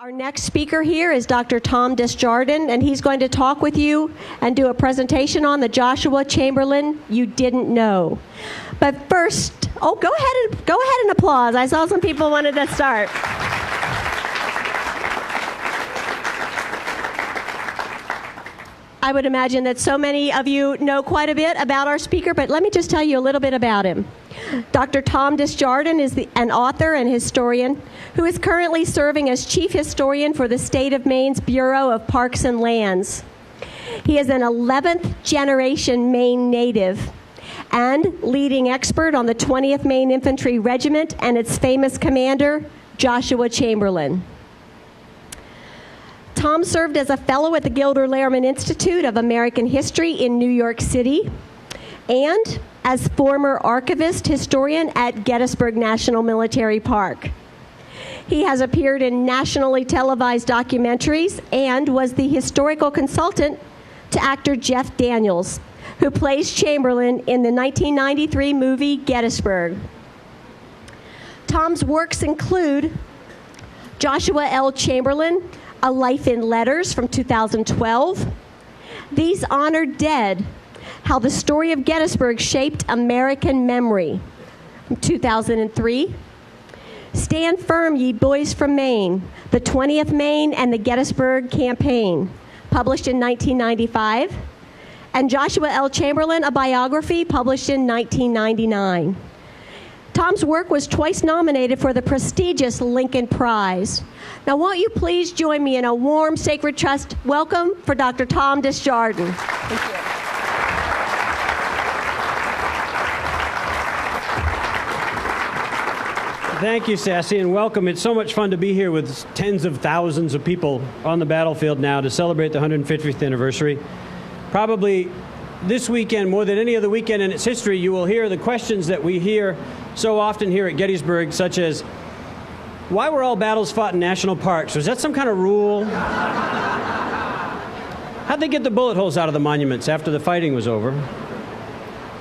Our next speaker here is Dr. Tom Desjardin, and he's going to talk with you and do a presentation on the Joshua Chamberlain you didn't know. But first, go ahead and applause. I saw some people wanted to start. I would imagine that so many of you know quite a bit about our speaker, but let me just tell you a little bit about him. Dr. Tom Desjardin is an author and historian who is currently serving as Chief Historian for the State of Maine's Bureau of Parks and Lands. He is an 11th generation Maine native and leading expert on the 20th Maine Infantry Regiment and its famous commander, Joshua Chamberlain. Tom served as a fellow at the Gilder Lehrman Institute of American History in New York City and as former archivist historian at Gettysburg National Military Park. He has appeared in nationally televised documentaries and was the historical consultant to actor Jeff Daniels, who plays Chamberlain in the 1993 movie Gettysburg. Tom's works include Joshua L. Chamberlain, A Life in Letters from 2012, These Honored Dead, How the Story of Gettysburg Shaped American Memory, from 2003, Stand Firm, Ye Boys from Maine, the 20th Maine and the Gettysburg Campaign, published in 1995, and Joshua L. Chamberlain, A Biography, published in 1999. Tom's work was twice nominated for the prestigious Lincoln Prize. Now, won't you please join me in a warm, sacred trust welcome for Dr. Tom Desjardin. Thank you. Thank you, Sassy, and welcome. It's so much fun to be here with tens of thousands of people on the battlefield now to celebrate the 150th anniversary. Probably this weekend, more than any other weekend in its history, you will hear the questions that we hear so often here at Gettysburg, such as, why were all battles fought in national parks? Was that some kind of rule? How'd they get the bullet holes out of the monuments after the fighting was over?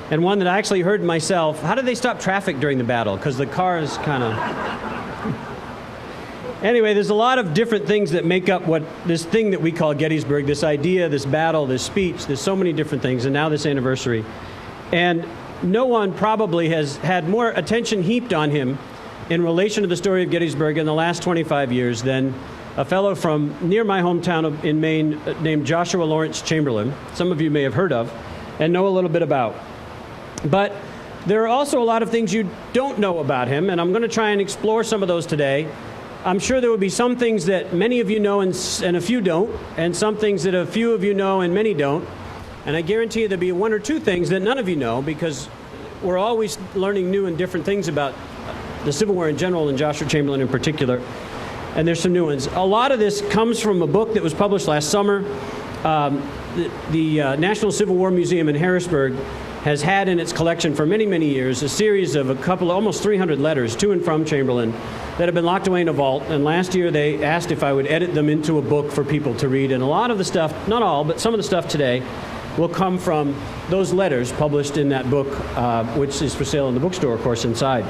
And one that I actually heard myself, how did they stop traffic during the battle? Because the cars kind of... Anyway, there's a lot of different things that make up what this thing that we call Gettysburg, this idea, this battle, this speech. There's so many different things, and now this anniversary. And no one probably has had more attention heaped on him in relation to the story of Gettysburg in the last 25 years than a fellow from near my hometown in Maine named Joshua Lawrence Chamberlain. Some of you may have heard of and know a little bit about. But there are also a lot of things you don't know about him, and I'm going to try and explore some of those today. I'm sure there will be some things that many of you know and a few don't, and some things that a few of you know and many don't. And I guarantee you there'll be one or two things that none of you know, because we're always learning new and different things about the Civil War in general and Joshua Chamberlain in particular. And there's some new ones. A lot of this comes from a book that was published last summer. The National Civil War Museum in Harrisburg has had in its collection for many, many years a series of almost 300 letters to and from Chamberlain that have been locked away in a vault. And last year they asked if I would edit them into a book for people to read. And a lot of the stuff, not all, but some of the stuff today will come from those letters published in that book, which is for sale in the bookstore, of course, inside.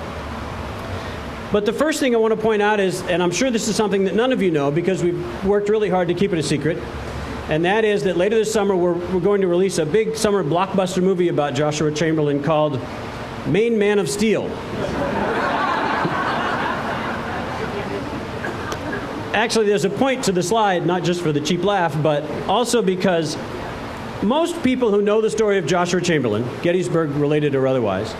But the first thing I want to point out is, and I'm sure this is something that none of you know because we've worked really hard to keep it a secret, and that is that later this summer we're going to release a big summer blockbuster movie about Joshua Chamberlain called Maine Man of Steel. Actually, there's a point to the slide, not just for the cheap laugh, but also because most people who know the story of Joshua Chamberlain, Gettysburg related or otherwise,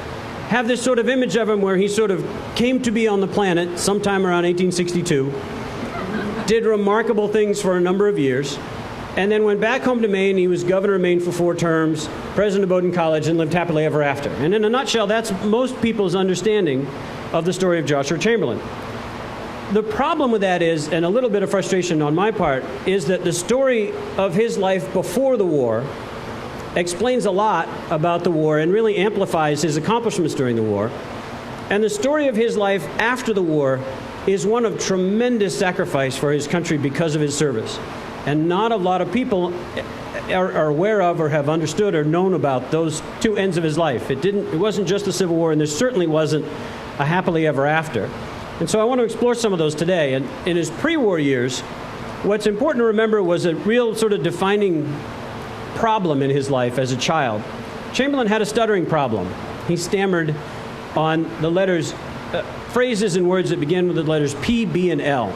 have this sort of image of him where he sort of came to be on the planet sometime around 1862, did remarkable things for a number of years, and then went back home to Maine. He was governor of Maine for 4 terms, president of Bowdoin College, and lived happily ever after. And in a nutshell, that's most people's understanding of the story of Joshua Chamberlain. The problem with that is, and a little bit of frustration on my part, is that the story of his life before the war explains a lot about the war and really amplifies his accomplishments during the war. And the story of his life after the war is one of tremendous sacrifice for his country because of his service. And not a lot of people are aware of or have understood or known about those two ends of his life. It wasn't just the Civil War, and there certainly wasn't a happily ever after. And so I want to explore some of those today. And in his pre-war years, what's important to remember was a real sort of defining problem in his life as a child. Chamberlain had a stuttering problem. He stammered on the letters, phrases and words that began with the letters P, B, and L.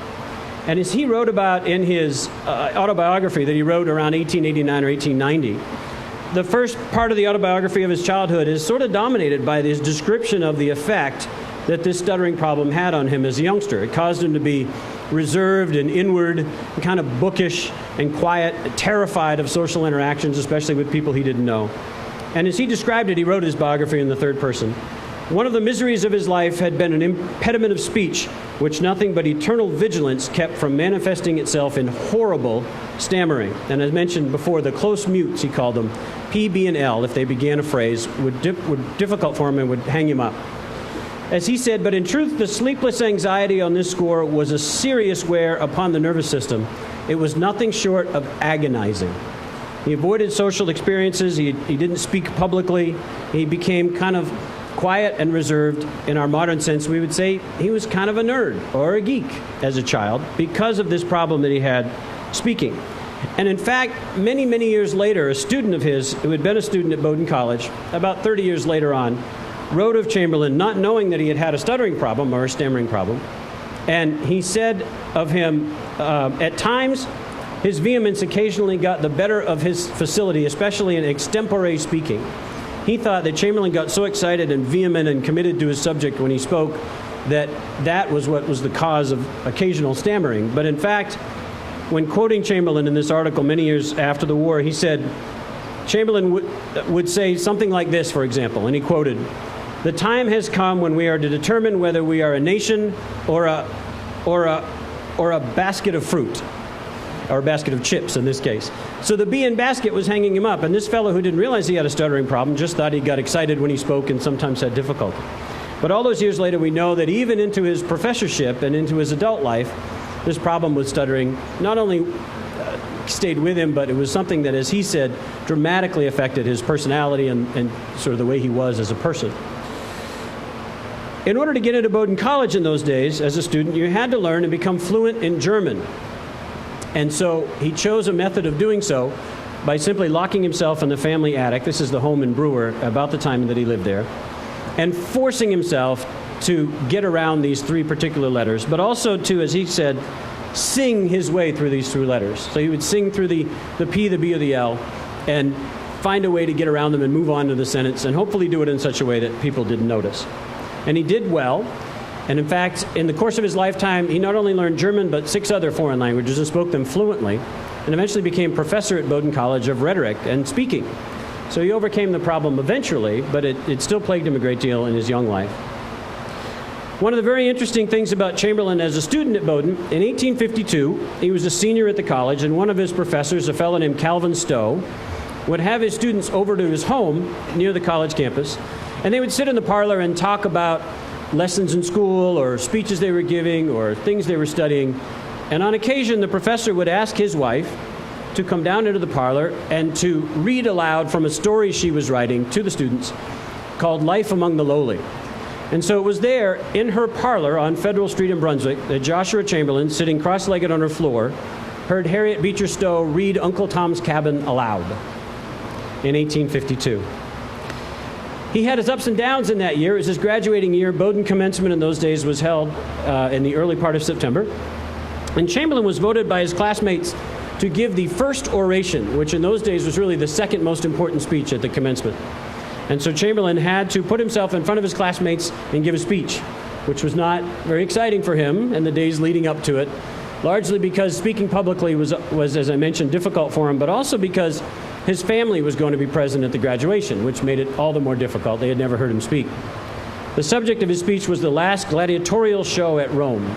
And as he wrote about in his autobiography that he wrote around 1889 or 1890, the first part of the autobiography of his childhood is sort of dominated by this description of the effect that this stuttering problem had on him as a youngster. It caused him to be reserved and inward, and kind of bookish and quiet, terrified of social interactions, especially with people he didn't know. And as he described it, he wrote his biography in the third person. One of the miseries of his life had been an impediment of speech, which nothing but eternal vigilance kept from manifesting itself in horrible stammering. And as mentioned before, the close mutes, he called them, P, B, and L, if they began a phrase, were difficult for him and would hang him up. As he said, but in truth, the sleepless anxiety on this score was a serious wear upon the nervous system. It was nothing short of agonizing. He avoided social experiences. He didn't speak publicly. He became kind of quiet and reserved. In our modern sense, we would say he was kind of a nerd or a geek as a child because of this problem that he had speaking. And in fact, many, many years later, a student of his, who had been a student at Bowdoin College, about 30 years later on, wrote of Chamberlain, not knowing that he had had a stuttering problem or a stammering problem. And he said of him, at times, his vehemence occasionally got the better of his facility, especially in extempore speaking. He thought that Chamberlain got so excited and vehement and committed to his subject when he spoke that that was what was the cause of occasional stammering. But in fact, when quoting Chamberlain in this article many years after the war, he said, Chamberlain would say something like this, for example, and he quoted, "The time has come when we are to determine whether we are a nation or a basket of fruit." Or a basket of chips in this case. So the B in basket was hanging him up, and this fellow who didn't realize he had a stuttering problem just thought he got excited when he spoke and sometimes had difficulty. But all those years later, we know that even into his professorship and into his adult life, this problem with stuttering not only stayed with him, but it was something that, as he said, dramatically affected his personality and sort of the way he was as a person. In order to get into Bowdoin College in those days, as a student, you had to learn and become fluent in German. And so he chose a method of doing so by simply locking himself in the family attic. This is the home in Brewer, about the time that he lived there, and forcing himself to get around these three particular letters, but also to, as he said, sing his way through these three letters. So he would sing through the P, the B, or the L, and find a way to get around them and move on to the sentence, and hopefully do it in such a way that people didn't notice. And he did well. And in fact, in the course of his lifetime, he not only learned German, but 6 other foreign languages and spoke them fluently, and eventually became professor at Bowdoin College of rhetoric and speaking. So he overcame the problem eventually, but it still plagued him a great deal in his young life. One of the very interesting things about Chamberlain as a student at Bowdoin, in 1852, he was a senior at the college, and one of his professors, a fellow named Calvin Stowe, would have his students over to his home near the college campus, and they would sit in the parlor and talk about lessons in school or speeches they were giving or things they were studying. And on occasion, the professor would ask his wife to come down into the parlor and to read aloud from a story she was writing to the students called Life Among the Lowly. And so it was there in her parlor on Federal Street in Brunswick that Joshua Chamberlain, sitting cross-legged on her floor, heard Harriet Beecher Stowe read Uncle Tom's Cabin aloud in 1852. He had his ups and downs in that year. It was his graduating year. Bowdoin commencement in those days was held in the early part of September. And Chamberlain was voted by his classmates to give the first oration, which in those days was really the second most important speech at the commencement. And so Chamberlain had to put himself in front of his classmates and give a speech, which was not very exciting for him in the days leading up to it, largely because speaking publicly was, as I mentioned, difficult for him, but also because his family was going to be present at the graduation, which made it all the more difficult. They had never heard him speak. The subject of his speech was the last gladiatorial show at Rome.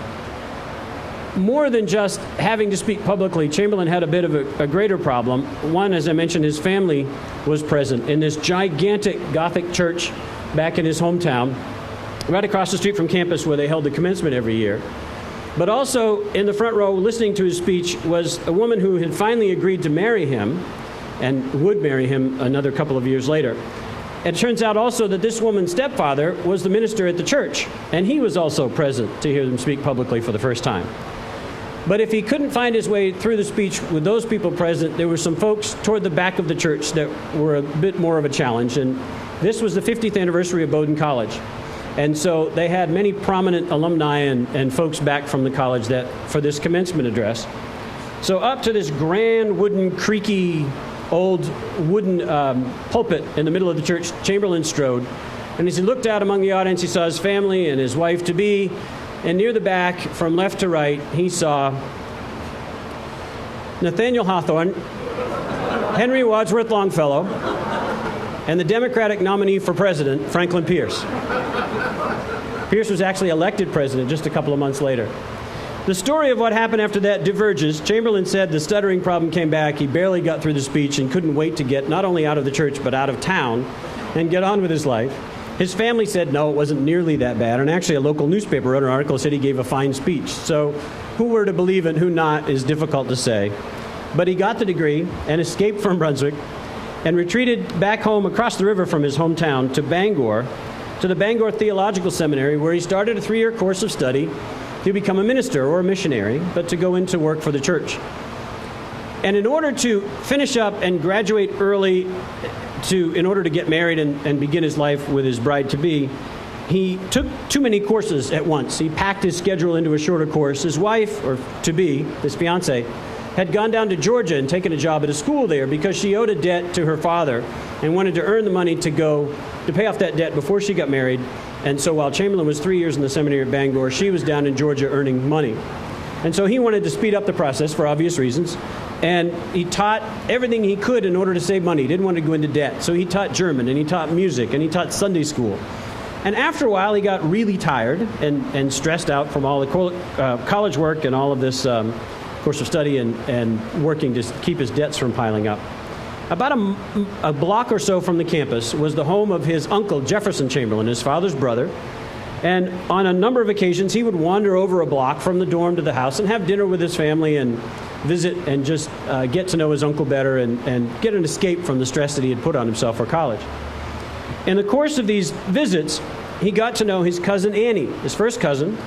More than just having to speak publicly, Chamberlain had a bit of a greater problem. One, as I mentioned, his family was present in this gigantic Gothic church back in his hometown, right across the street from campus where they held the commencement every year. But also in the front row, listening to his speech, was a woman who had finally agreed to marry him and would marry him another couple of years later. It turns out also that this woman's stepfather was the minister at the church, and he was also present to hear them speak publicly for the first time. But if he couldn't find his way through the speech with those people present, there were some folks toward the back of the church that were a bit more of a challenge. And this was the 50th anniversary of Bowdoin College. And so they had many prominent alumni and folks back from the college that for this commencement address. So up to this grand wooden, creaky, old wooden pulpit in the middle of the church, Chamberlain strode. And as he looked out among the audience, he saw his family and his wife-to-be. And near the back, from left to right, he saw Nathaniel Hawthorne, Henry Wadsworth Longfellow, and the Democratic nominee for president, Franklin Pierce. Pierce was actually elected president just a couple of months later. The story of what happened after that diverges. Chamberlain said the stuttering problem came back. He barely got through the speech and couldn't wait to get not only out of the church but out of town and get on with his life. His family said no, it wasn't nearly that bad. And actually a local newspaper wrote an article that said he gave a fine speech. So who were to believe and who not is difficult to say. But he got the degree and escaped from Brunswick and retreated back home across the river from his hometown to Bangor, to the Bangor Theological Seminary, where he started a 3-year course of study to become a minister or a missionary, but to go into work for the church. And in order to finish up and graduate early, in order to get married and begin his life with his bride-to-be, he took too many courses at once. He packed his schedule into a shorter course. His wife, or to-be, his fiancée, had gone down to Georgia and taken a job at a school there because she owed a debt to her father and wanted to earn the money to pay off that debt before she got married. And so while Chamberlain was 3 years in the seminary at Bangor, she was down in Georgia earning money. And so he wanted to speed up the process for obvious reasons. And he taught everything he could in order to save money. He didn't want to go into debt. So he taught German, and he taught music, and he taught Sunday school. And after a while, he got really tired and stressed out from all the college work and all of this course of study and working to keep his debts from piling up. About a block or so from the campus was the home of his uncle, Jefferson Chamberlain, his father's brother. And on a number of occasions, he would wander over a block from the dorm to the house and have dinner with his family and visit and just get to know his uncle better and get an escape from the stress that he had put on himself for college. In the course of these visits, he got to know his cousin Annie, his first cousin.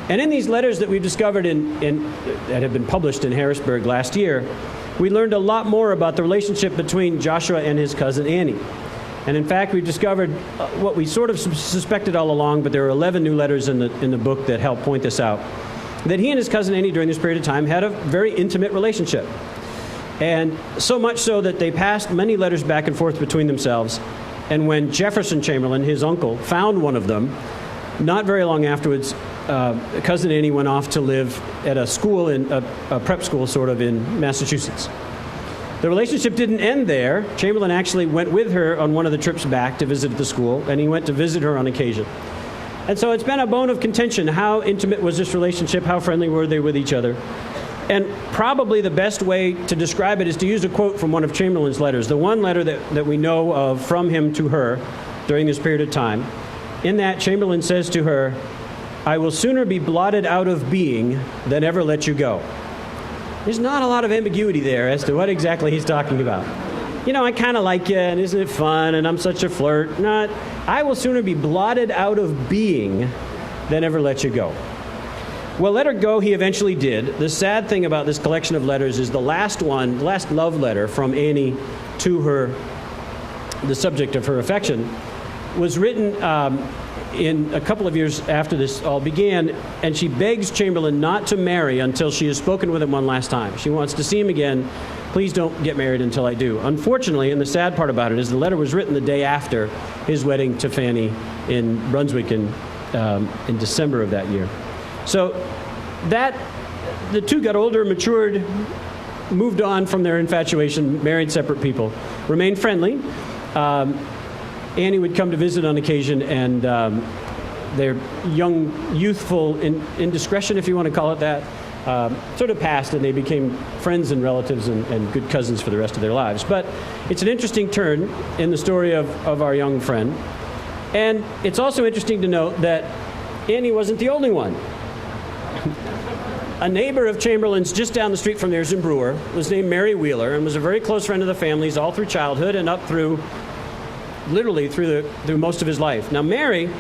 And in these letters that we've discovered that have been published in Harrisburg last year, we learned a lot more about the relationship between Joshua and his cousin Annie. And in fact, we've discovered what we sort of suspected all along, but there are 11 new letters in the book that help point this out, that he and his cousin Annie during this period of time had a very intimate relationship. And so much so that they passed many letters back and forth between themselves. And when Jefferson Chamberlain, his uncle, found one of them, not very long afterwards, cousin Annie went off to live at a school, a prep school sort of, in Massachusetts. The relationship didn't end there. Chamberlain actually went with her on one of the trips back to visit the school, and he went to visit her on occasion. And so it's been a bone of contention. How intimate was this relationship? How friendly were they with each other? And probably the best way to describe it is to use a quote from one of Chamberlain's letters, the one letter that we know of from him to her during this period of time. In that, Chamberlain says to her, "I will sooner be blotted out of being than ever let you go." There's not a lot of ambiguity there as to what exactly he's talking about. You know, I kind of like you, and isn't it fun, and I'm such a flirt. Not, I will sooner be blotted out of being than ever let you go. Well, let her go he eventually did. The sad thing about this collection of letters is the last love letter from Annie to her, the subject of her affection, was written in a couple of years after this all began, and she begs Chamberlain not to marry until she has spoken with him one last time. She wants to see him again. Please don't get married until I do. Unfortunately, and the sad part about it is the letter was written the day after his wedding to Fanny in Brunswick in December of that year. So the two got older, matured, moved on from their infatuation, married separate people, remained friendly. Annie would come to visit on occasion, and their young, youthful indiscretion, if you want to call it that, sort of passed, and they became friends and relatives and good cousins for the rest of their lives. But it's an interesting turn in the story of our young friend. And it's also interesting to note that Annie wasn't the only one. A neighbor of Chamberlain's just down the street from theirs in Brewer was named Mary Wheeler and was a very close friend of the family's all through childhood and up through literally through most of his life. Now, Mary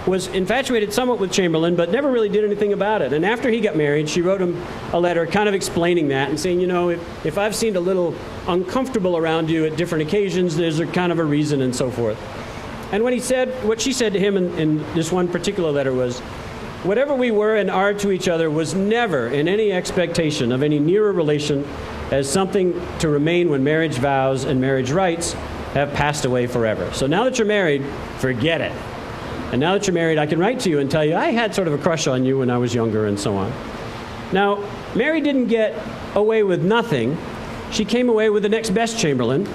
was infatuated somewhat with Chamberlain, but never really did anything about it. And after he got married, she wrote him a letter kind of explaining that and saying, if I've seemed a little uncomfortable around you at different occasions, there's a kind of a reason and so forth. And what she said to him in this one particular letter was, whatever we were and are to each other was never in any expectation of any nearer relation as something to remain when marriage vows and marriage rites have passed away forever. So now that you're married, forget it. And now that you're married, I can write to you and tell you, I had sort of a crush on you when I was younger and so on. Now, Mary didn't get away with nothing. She came away with the next best Chamberlain.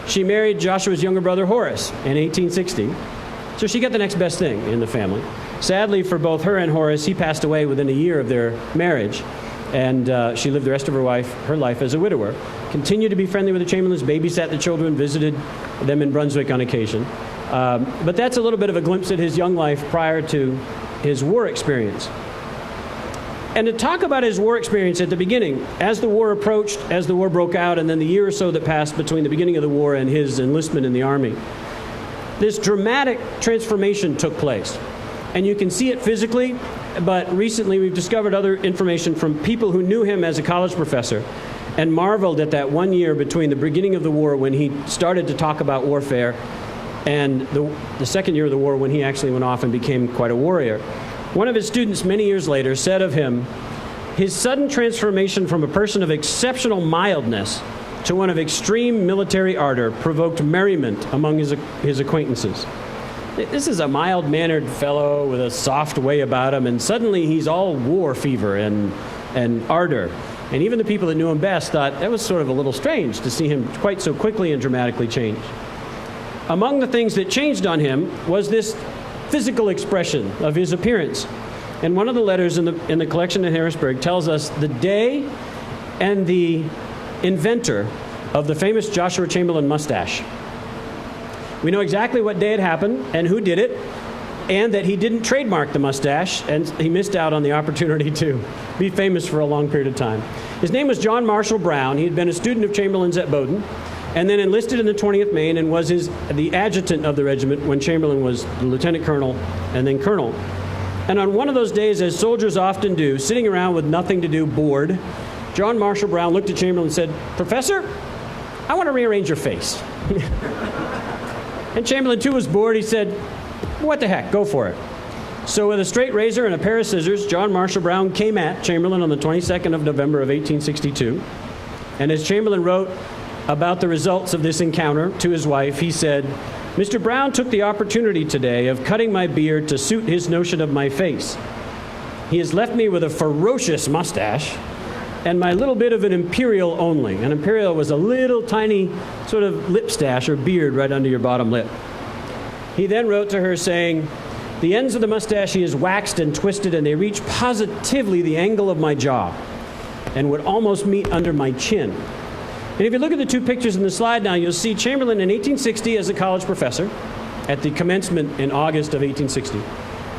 She married Joshua's younger brother, Horace, in 1860. So she got the next best thing in the family. Sadly for both her and Horace, he passed away within a year of their marriage. And she lived the rest of her life as a widower. Continued to be friendly with the Chamberlains, babysat the children, visited them in Brunswick on occasion. But that's a little bit of a glimpse at his young life prior to his war experience. And to talk about his war experience at the beginning, as the war approached, as the war broke out, and then the year or so that passed between the beginning of the war and his enlistment in the Army, this dramatic transformation took place. And you can see it physically, but recently we've discovered other information from people who knew him as a college professor and marveled at that 1 year between the beginning of the war when he started to talk about warfare and the second year of the war when he actually went off and became quite a warrior. One of his students many years later said of him, his sudden transformation from a person of exceptional mildness to one of extreme military ardor provoked merriment among his acquaintances. This is a mild-mannered fellow with a soft way about him, and suddenly he's all war fever and ardor. And even the people that knew him best thought that was sort of a little strange to see him quite so quickly and dramatically change. Among the things that changed on him was this physical expression of his appearance. And one of the letters in the collection at Harrisburg tells us the day and the inventor of the famous Joshua Chamberlain mustache. We know exactly what day it happened and who did it, and that he didn't trademark the mustache, and he missed out on the opportunity to be famous for a long period of time. His name was John Marshall Brown. He had been a student of Chamberlain's at Bowdoin, and then enlisted in the 20th Maine and was the adjutant of the regiment when Chamberlain was the lieutenant colonel and then colonel. And on one of those days, as soldiers often do, sitting around with nothing to do, bored, John Marshall Brown looked at Chamberlain and said, "Professor, I want to rearrange your face." And Chamberlain, too, was bored. He said, "What the heck, go for it." So with a straight razor and a pair of scissors, John Marshall Brown came at Chamberlain on the 22nd of November of 1862. And as Chamberlain wrote about the results of this encounter to his wife, he said, "Mr. Brown took the opportunity today of cutting my beard to suit his notion of my face. He has left me with a ferocious mustache and my little bit of an imperial only." An imperial was a little tiny sort of lip stash or beard right under your bottom lip. He then wrote to her saying, "The ends of the mustache he has waxed and twisted, and they reach positively the angle of my jaw and would almost meet under my chin." And if you look at the two pictures in the slide now, you'll see Chamberlain in 1860 as a college professor at the commencement in August of 1860.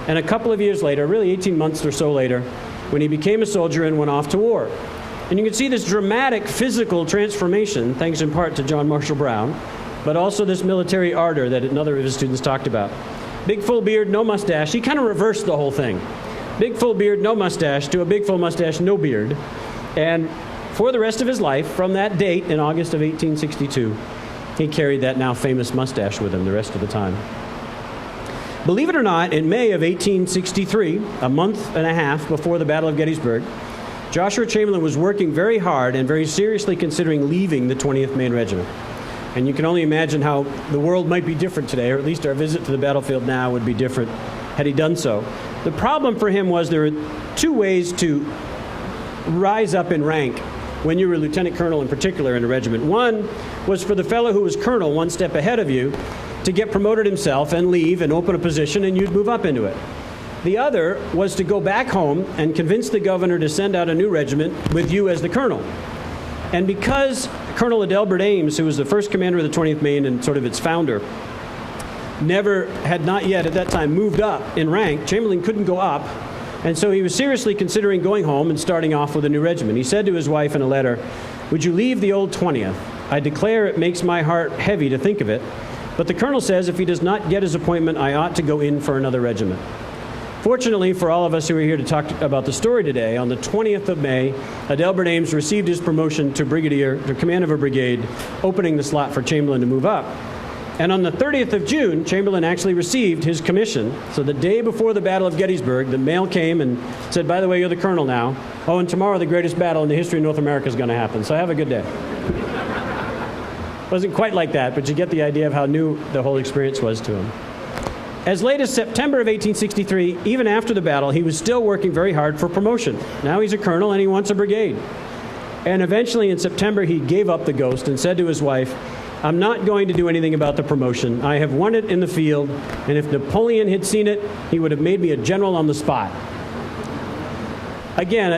And a couple of years later, really 18 months or so later, when he became a soldier and went off to war. And you can see this dramatic physical transformation, thanks in part to John Marshall Brown, but also this military ardor that another of his students talked about. Big full beard, no mustache. He kind of reversed the whole thing. Big full beard, no mustache, to a big full mustache, no beard. And for the rest of his life, from that date in August of 1862, he carried that now famous mustache with him the rest of the time. Believe it or not, in May of 1863, a month and a half before the Battle of Gettysburg, Joshua Chamberlain was working very hard and very seriously considering leaving the 20th Maine Regiment. And you can only imagine how the world might be different today, or at least our visit to the battlefield now would be different had he done so. The problem for him was there were two ways to rise up in rank when you were a lieutenant colonel in particular in a regiment. One was for the fellow who was colonel one step ahead of you to get promoted himself and leave and open a position, and you'd move up into it. The other was to go back home and convince the governor to send out a new regiment with you as the colonel. And because Colonel Adelbert Ames, who was the first commander of the 20th Maine and sort of its founder, had not yet at that time moved up in rank, Chamberlain couldn't go up, and so he was seriously considering going home and starting off with a new regiment. He said to his wife in a letter, "Would you leave the old 20th? I declare it makes my heart heavy to think of it, But the colonel says if he does not get his appointment, I ought to go in for another regiment. Fortunately for all of us who are here to talk about the story today, on the 20th of May, Adelbert Ames received his promotion to brigadier, to command of a brigade, opening the slot for Chamberlain to move up. And on the 30th of June, Chamberlain actually received his commission. So the day before the Battle of Gettysburg, the mail came and said, by the way, you're the colonel now. Oh, and tomorrow the greatest battle in the history of North America is going to happen. So have a good day. Wasn't quite like that, but you get the idea of how new the whole experience was to him. As late as September of 1863, even after the battle, he was still working very hard for promotion. Now he's a colonel and he wants a brigade. And eventually in September, he gave up the ghost and said to his wife, I'm not going to do anything about the promotion. I have won it in the field, and if Napoleon had seen it, he would have made me a general on the spot. Again,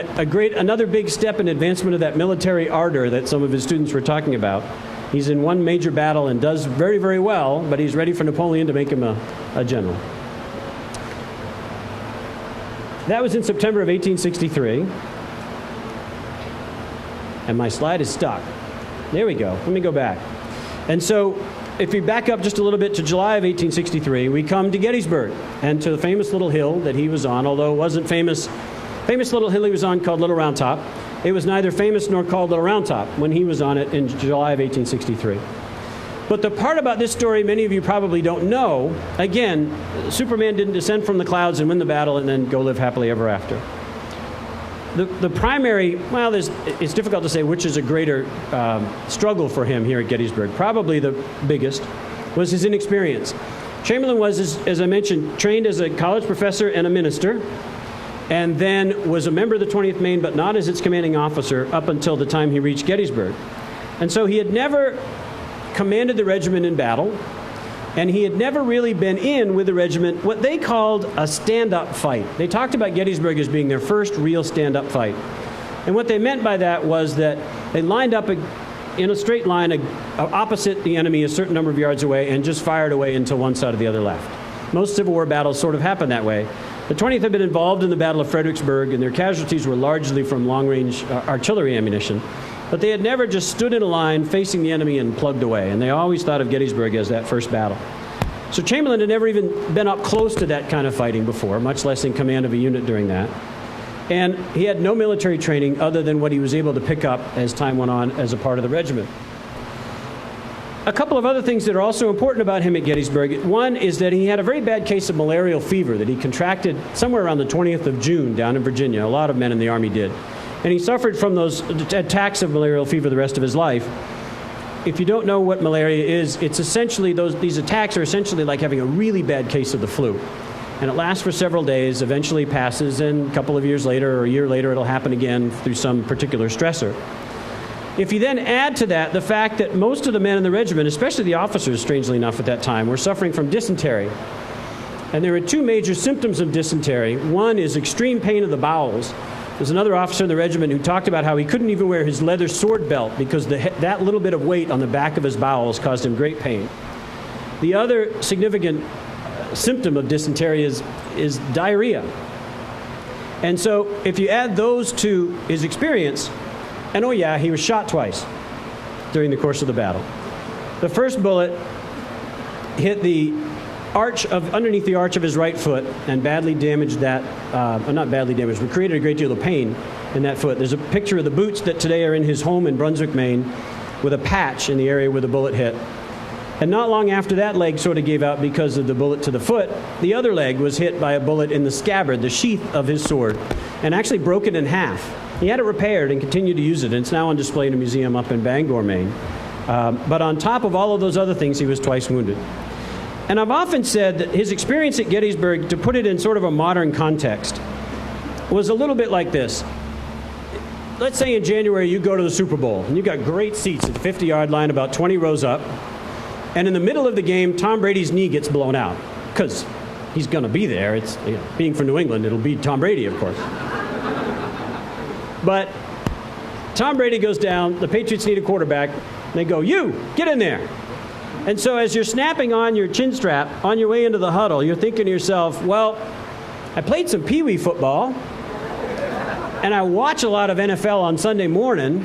another big step in advancement of that military ardor that some of his students were talking about. He's in one major battle and does very, very well, but he's ready for Napoleon to make him a general. That was in September of 1863. And my slide is stuck. There we go. Let me go back. And so if we back up just a little bit to July of 1863, we come to Gettysburg and to the famous little hill that he was on, although it wasn't famous little hill he was on called Little Round Top. It was neither famous nor called Little Round Top when he was on it in July of 1863. But the part about this story many of you probably don't know, again, Superman didn't descend from the clouds and win the battle and then go live happily ever after. The primary, well, it's difficult to say which is a greater struggle for him here at Gettysburg. Probably the biggest was his inexperience. Chamberlain was, as I mentioned, trained as a college professor and a minister, and then was a member of the 20th Maine, but not as its commanding officer up until the time he reached Gettysburg. And so he had never commanded the regiment in battle, and he had never really been in with the regiment what they called a stand-up fight. They talked about Gettysburg as being their first real stand-up fight. And what they meant by that was that they lined up in a straight line opposite the enemy a certain number of yards away and just fired away until one side or the other left. Most Civil War battles sort of happened that way. The 20th had been involved in the Battle of Fredericksburg, and their casualties were largely from long-range artillery ammunition. But they had never just stood in a line facing the enemy and plugged away, and they always thought of Gettysburg as that first battle. So Chamberlain had never even been up close to that kind of fighting before, much less in command of a unit during that. And he had no military training other than what he was able to pick up as time went on as a part of the regiment. A couple of other things that are also important about him at Gettysburg. One is that he had a very bad case of malarial fever that he contracted somewhere around the 20th of June down in Virginia. A lot of men in the Army did. And he suffered from those attacks of malarial fever the rest of his life. If you don't know what malaria is, it's essentially these attacks are essentially like having a really bad case of the flu. And it lasts for several days, eventually passes, and a couple of years later or a year later it'll happen again through some particular stressor. If you then add to that the fact that most of the men in the regiment, especially the officers, strangely enough at that time, were suffering from dysentery. And there are two major symptoms of dysentery. One is extreme pain of the bowels. There's another officer in the regiment who talked about how he couldn't even wear his leather sword belt because that little bit of weight on the back of his bowels caused him great pain. The other significant symptom of dysentery is diarrhea. And so if you add those to his experience, and oh yeah, he was shot twice during the course of the battle. The first bullet hit the underneath the arch of his right foot and badly damaged that, not badly damaged, but created a great deal of pain in that foot. There's a picture of the boots that today are in his home in Brunswick, Maine, with a patch in the area where the bullet hit. And not long after that leg sort of gave out because of the bullet to the foot, the other leg was hit by a bullet in the scabbard, the sheath of his sword, and actually broke it in half. He had it repaired and continued to use it, and it's now on display in a museum up in Bangor, Maine. But on top of all of those other things, he was twice wounded. And I've often said that his experience at Gettysburg, to put it in sort of a modern context, was a little bit like this. Let's say in January you go to the Super Bowl, and you've got great seats at the 50-yard line, about 20 rows up, and in the middle of the game, Tom Brady's knee gets blown out, because he's going to be there. It's, being from New England, it'll be Tom Brady, of course. But Tom Brady goes down, the Patriots need a quarterback, and they go, you, get in there. And so as you're snapping on your chin strap on your way into the huddle, you're thinking to yourself, well, I played some peewee football, and I watch a lot of NFL on Sunday morning,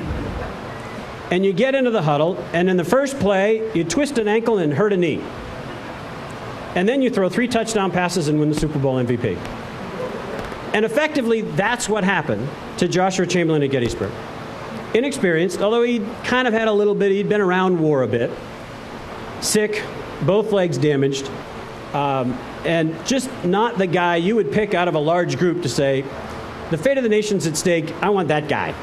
and you get into the huddle, and in the first play, you twist an ankle and hurt a knee. and then you throw 3 touchdown passes and win the Super Bowl MVP. And effectively, that's what happened to Joshua Chamberlain at Gettysburg. Inexperienced, although he kind of had a little bit, he'd been around war a bit, sick, both legs damaged, and just not the guy you would pick out of a large group to say, the fate of the nation's at stake, I want that guy.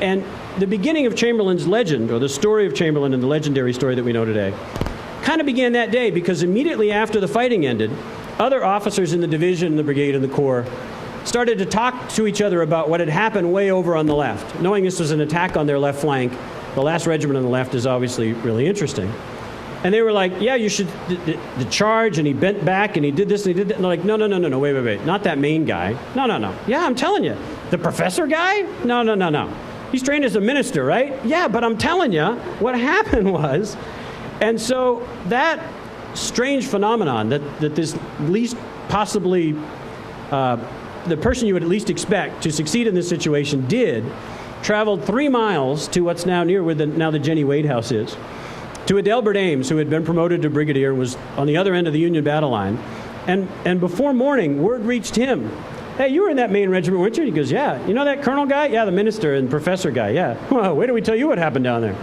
And the beginning of Chamberlain's legend, or the story of Chamberlain and the legendary story that we know today, kind of began that day, because immediately after the fighting ended, other officers in the division, the brigade, and the corps started to talk to each other about what had happened way over on the left. Knowing this was an attack on their left flank, the last regiment on the left is obviously really interesting. And they were like, yeah, you should, the charge, and he bent back, and he did this, and he did that. And they're like, no, wait, not that main guy. No. Yeah, I'm telling you. The professor guy? No. He's trained as a minister, right? Yeah, but I'm telling you, what happened was, and so that strange phenomenon that this least possibly, the person you would at least expect to succeed in this situation traveled 3 miles to what's now near where now the Jenny Wade House is, to Adelbert Ames, who had been promoted to brigadier and was on the other end of the Union battle line. And before morning, word reached him, hey, you were in that main regiment, weren't you? He goes, yeah. You know that colonel guy? Yeah, the minister and professor guy, yeah. Well, wait till we tell you what happened down there.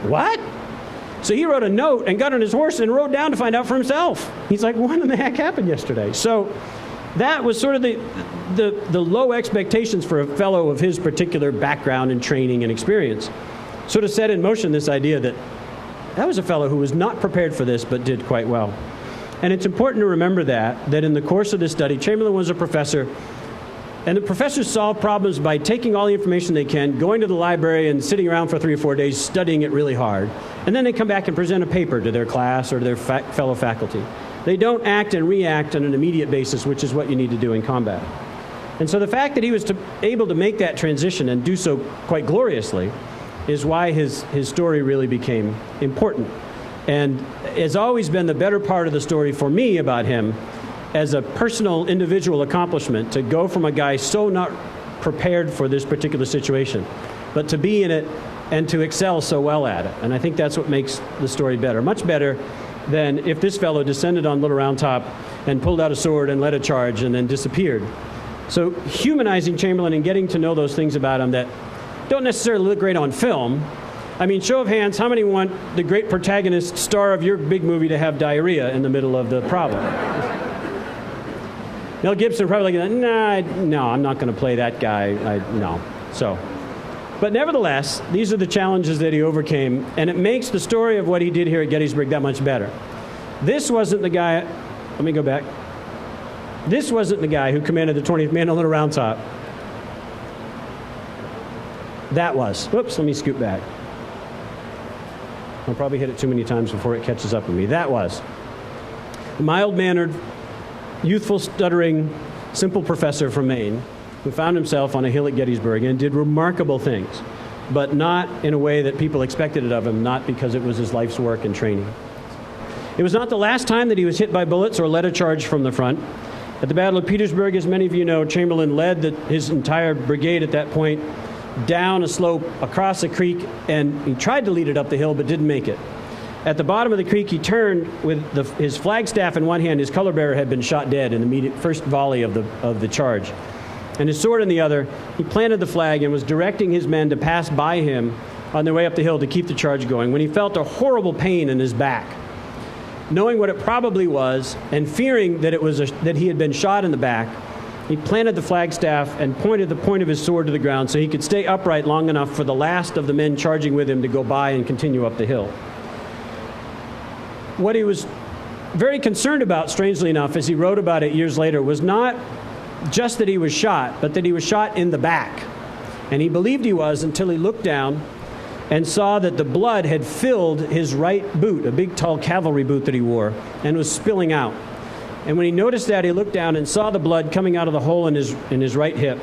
What? So he wrote a note and got on his horse and rode down to find out for himself. He's like, what in the heck happened yesterday? So that was sort of the low expectations for a fellow of his particular background and training and experience. Sort of set in motion this idea that was a fellow who was not prepared for this but did quite well. And it's important to remember that in the course of this study, Chamberlain was a professor, and the professors solve problems by taking all the information they can, going to the library and sitting around for 3 or 4 days studying it really hard. And then they come back and present a paper to their class or to their fellow faculty. They don't act and react on an immediate basis, which is what you need to do in combat. And so the fact that he was able to make that transition and do so quite gloriously is why his story really became important. And has always been the better part of the story for me about him as a personal, individual accomplishment, to go from a guy so not prepared for this particular situation, but to be in it and to excel so well at it. And I think that's what makes the story better, much better than if this fellow descended on Little Round Top and pulled out a sword and led a charge and then disappeared. So humanizing Chamberlain and getting to know those things about him that don't necessarily look great on film. I mean, show of hands, how many want the great protagonist, star of your big movie, to have diarrhea in the middle of the problem? Mel Gibson probably like, no, I'm not going to play that guy. No. So, but nevertheless, these are the challenges that he overcame, and it makes the story of what he did here at Gettysburg that much better. This wasn't the guy, let me go back. This wasn't the guy who commanded the 20th Man on Little Round Top. That was. Whoops, let me scoot back. I'll probably hit it too many times before it catches up with me. That was a mild-mannered, youthful, stuttering, simple professor from Maine who found himself on a hill at Gettysburg and did remarkable things, but not in a way that people expected it of him, not because it was his life's work and training. It was not the last time that he was hit by bullets or led a charge from the front. At the Battle of Petersburg, as many of you know, Chamberlain led his entire brigade at that point down a slope, across a creek, and he tried to lead it up the hill but didn't make it. At the bottom of the creek, he turned with his flagstaff in one hand. His color bearer had been shot dead in the first volley of the charge. And his sword in the other, he planted the flag and was directing his men to pass by him on their way up the hill to keep the charge going, when he felt a horrible pain in his back. Knowing what it probably was, and fearing that that he had been shot in the back, he planted the flagstaff and pointed the point of his sword to the ground so he could stay upright long enough for the last of the men charging with him to go by and continue up the hill. What he was very concerned about, strangely enough, as he wrote about it years later, was not just that he was shot, but that he was shot in the back. And he believed he was until he looked down and saw that the blood had filled his right boot, a big, tall cavalry boot that he wore, and was spilling out. And when he noticed that, he looked down and saw the blood coming out of the hole in his right hip.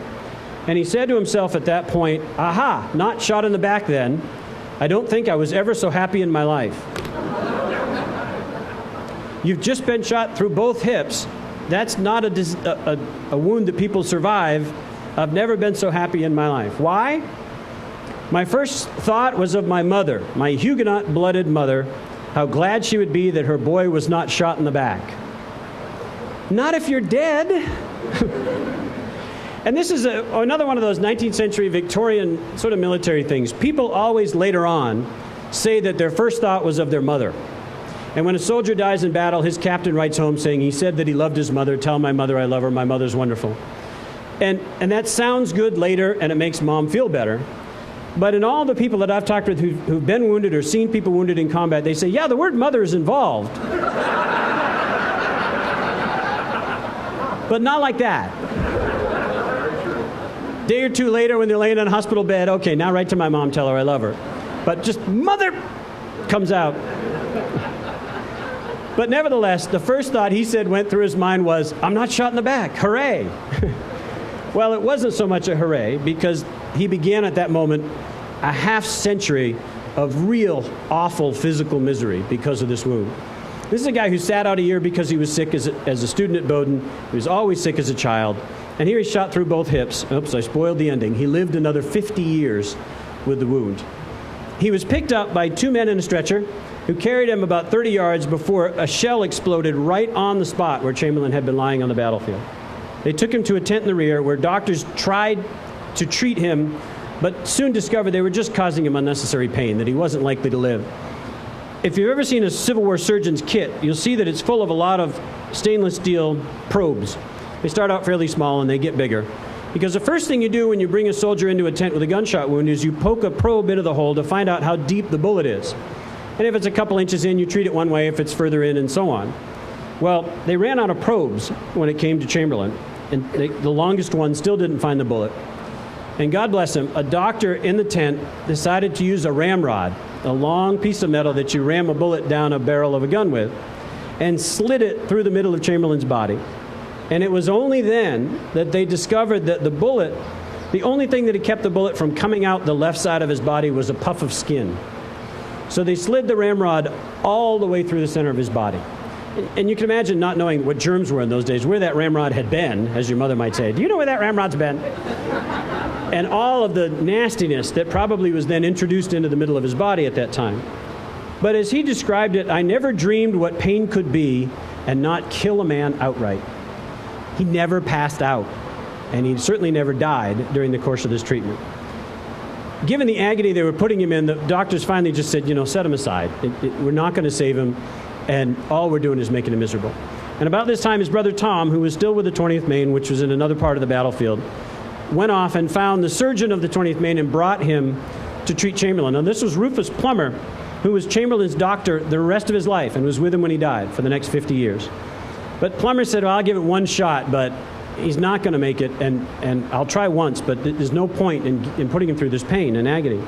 And he said to himself at that point, aha, not shot in the back then. I don't think I was ever so happy in my life. You've just been shot through both hips. That's not a wound that people survive. I've never been so happy in my life. Why? My first thought was of my mother, my Huguenot-blooded mother, how glad she would be that her boy was not shot in the back. Not if you're dead. And this is another one of those 19th century Victorian sort of military things. People always later on say that their first thought was of their mother. And when a soldier dies in battle, his captain writes home saying, he said that he loved his mother. Tell my mother I love her. My mother's wonderful. And that sounds good later, and it makes mom feel better. But in all the people that I've talked with who've been wounded or seen people wounded in combat, they say, yeah, the word mother is involved. But not like that. Day or two later when they're laying in a hospital bed, okay, now write to my mom, tell her I love her. But just mother comes out. But nevertheless, the first thought he said went through his mind was, I'm not shot in the back, hooray. Well, it wasn't so much a hooray, because he began at that moment a half century of real awful physical misery because of this wound. This is a guy who sat out a year because he was sick as a student at Bowdoin. He was always sick as a child. And here he's shot through both hips. Oops, I spoiled the ending. He lived another 50 years with the wound. He was picked up by two men in a stretcher who carried him about 30 yards before a shell exploded right on the spot where Chamberlain had been lying on the battlefield. They took him to a tent in the rear where doctors tried to treat him, but soon discovered they were just causing him unnecessary pain, that he wasn't likely to live. If you've ever seen a Civil War surgeon's kit, you'll see that it's full of a lot of stainless steel probes. They start out fairly small and they get bigger. Because the first thing you do when you bring a soldier into a tent with a gunshot wound is you poke a probe into the hole to find out how deep the bullet is. And if it's a couple inches in, you treat it one way, if it's further in, and so on. Well, they ran out of probes when it came to Chamberlain, and the longest one still didn't find the bullet. And God bless him, a doctor in the tent decided to use a ramrod, a long piece of metal that you ram a bullet down a barrel of a gun with, and slid it through the middle of Chamberlain's body. And it was only then that they discovered that the bullet, the only thing that had kept the bullet from coming out the left side of his body was a puff of skin. So they slid the ramrod all the way through the center of his body. And you can imagine not knowing what germs were in those days, where that ramrod had been, as your mother might say. Do you know where that ramrod's been? And all of the nastiness that probably was then introduced into the middle of his body at that time. But as he described it, I never dreamed what pain could be and not kill a man outright. He never passed out, and he certainly never died during the course of this treatment. Given the agony they were putting him in, the doctors finally just said, set him aside. We're not going to save him, and all we're doing is making him miserable. And about this time, his brother Tom, who was still with the 20th Maine, which was in another part of the battlefield, went off and found the surgeon of the 20th Maine and brought him to treat Chamberlain. Now, this was Rufus Plummer, who was Chamberlain's doctor the rest of his life and was with him when he died for the next 50 years. But Plummer said, well, I'll give it one shot, but he's not going to make it, and I'll try once, but there's no point in putting him through this pain and agony.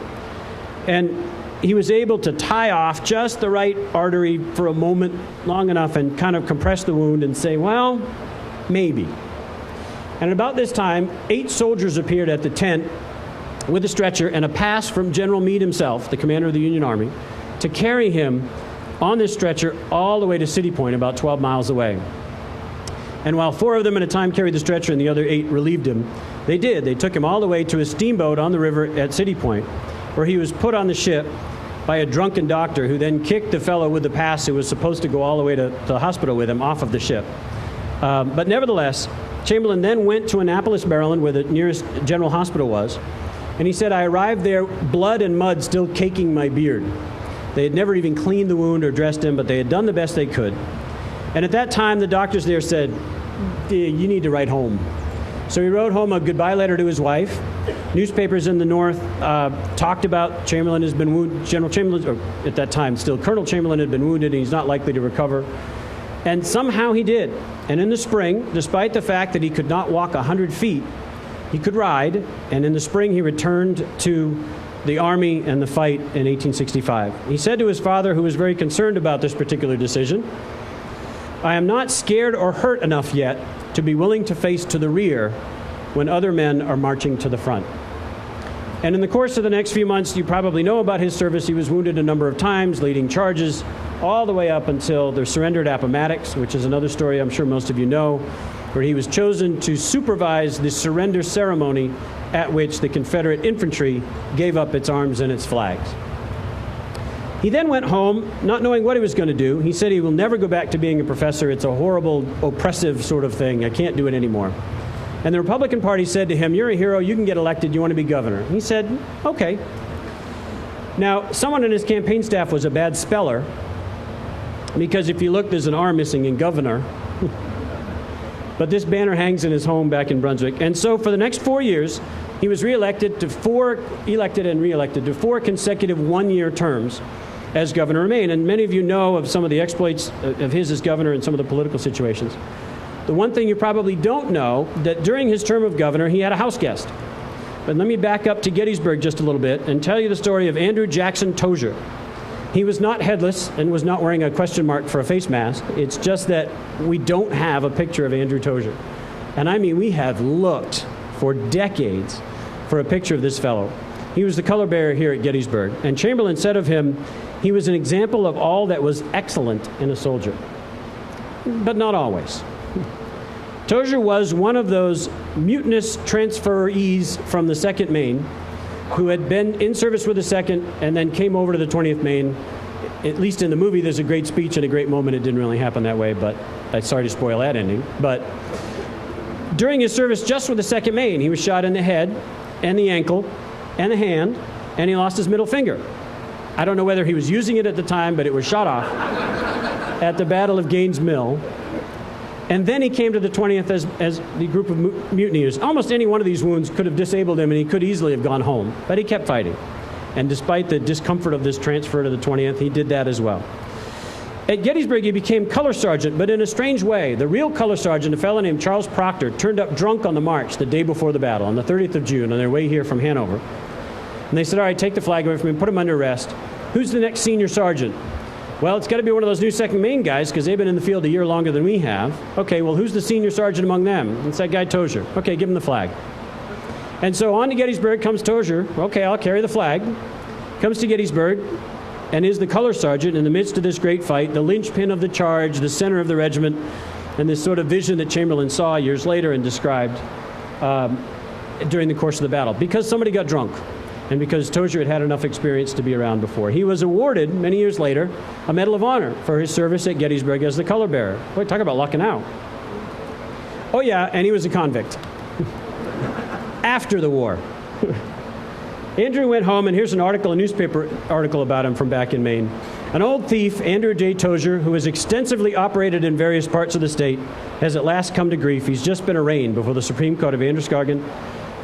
And he was able to tie off just the right artery for a moment long enough and kind of compress the wound and say, well, maybe. And about this time, 8 soldiers appeared at the tent with a stretcher and a pass from General Meade himself, the commander of the Union Army, to carry him on this stretcher all the way to City Point, about 12 miles away. And while 4 of them at a time carried the stretcher and the other 8 relieved him, they did. They took him all the way to a steamboat on the river at City Point, where he was put on the ship by a drunken doctor who then kicked the fellow with the pass who was supposed to go all the way to the hospital with him off of the ship. But nevertheless, Chamberlain then went to Annapolis, Maryland, where the nearest general hospital was. And he said, I arrived there, blood and mud still caking my beard. They had never even cleaned the wound or dressed him, but they had done the best they could. And at that time, the doctors there said, you need to write home. So he wrote home a goodbye letter to his wife. Newspapers in the North talked about Chamberlain has been wounded. General Chamberlain, or at that time still, Colonel Chamberlain had been wounded and he's not likely to recover. And somehow he did. And in the spring, despite the fact that he could not walk 100 feet, he could ride. And in the spring, he returned to the Army and the fight in 1865. He said to his father, who was very concerned about this particular decision, I am not scared or hurt enough yet to be willing to face to the rear when other men are marching to the front. And in the course of the next few months, you probably know about his service. He was wounded a number of times, leading charges, all the way up until the surrender at Appomattox, which is another story I'm sure most of you know, where he was chosen to supervise the surrender ceremony at which the Confederate infantry gave up its arms and its flags. He then went home, not knowing what he was going to do. He said he will never go back to being a professor. It's a horrible, oppressive sort of thing. I can't do it anymore. And the Republican Party said to him, "You're a hero. You can get elected. You want to be governor?" He said, "Okay." Now, someone on his campaign staff was a bad speller, because if you look, there's an R missing in governor. But this banner hangs in his home back in Brunswick. And so for the next 4 years, he was elected and reelected to four consecutive one-year terms as governor of Maine. And many of you know of some of the exploits of his as governor and some of the political situations. The one thing you probably don't know, that during his term of governor, he had a house guest. But let me back up to Gettysburg just a little bit and tell you the story of Andrew Jackson Tozier. He was not headless and was not wearing a question mark for a face mask. It's just that we don't have a picture of Andrew Tozier. And I mean, we have looked for decades for a picture of this fellow. He was the color bearer here at Gettysburg. And Chamberlain said of him, he was an example of all that was excellent in a soldier. But not always. Tozier was one of those mutinous transferees from the 2nd Maine who had been in service with the 2nd and then came over to the 20th Maine. At least in the movie, there's a great speech and a great moment. It didn't really happen that way, but I'm sorry to spoil that ending. But during his service just with the 2nd Maine, he was shot in the head and the ankle and the hand, and he lost his middle finger. I don't know whether he was using it at the time, but it was shot off at the Battle of Gaines Mill. And then he came to the 20th as the group of mutineers. Almost any one of these wounds could have disabled him, and he could easily have gone home. But he kept fighting. And despite the discomfort of this transfer to the 20th, he did that as well. At Gettysburg, he became color sergeant, but in a strange way. The real color sergeant, a fellow named Charles Proctor, turned up drunk on the march the day before the battle, on the 30th of June, on their way here from Hanover. And they said, "All right, take the flag away from him, put him under arrest. Who's the next senior sergeant?" "Well, it's got to be one of those new 2nd Maine guys, because they've been in the field a year longer than we have." "Okay, well, who's the senior sergeant among them?" "It's that guy Tozier." "Okay, give him the flag." And so on to Gettysburg comes Tozier. "Okay, I'll carry the flag." Comes to Gettysburg and is the color sergeant in the midst of this great fight, the linchpin of the charge, the center of the regiment, and this sort of vision that Chamberlain saw years later and described during the course of the battle, because somebody got drunk. And because Tozier had had enough experience to be around before. He was awarded, many years later, a Medal of Honor for his service at Gettysburg as the color bearer. Boy, talk about lucking out. Oh yeah, and he was a convict. After the war. Andrew went home, and here's an article, a newspaper article about him from back in Maine. An old thief, Andrew J. Tozier, who has extensively operated in various parts of the state, has at last come to grief. He's just been arraigned before the Supreme Court of Androscoggin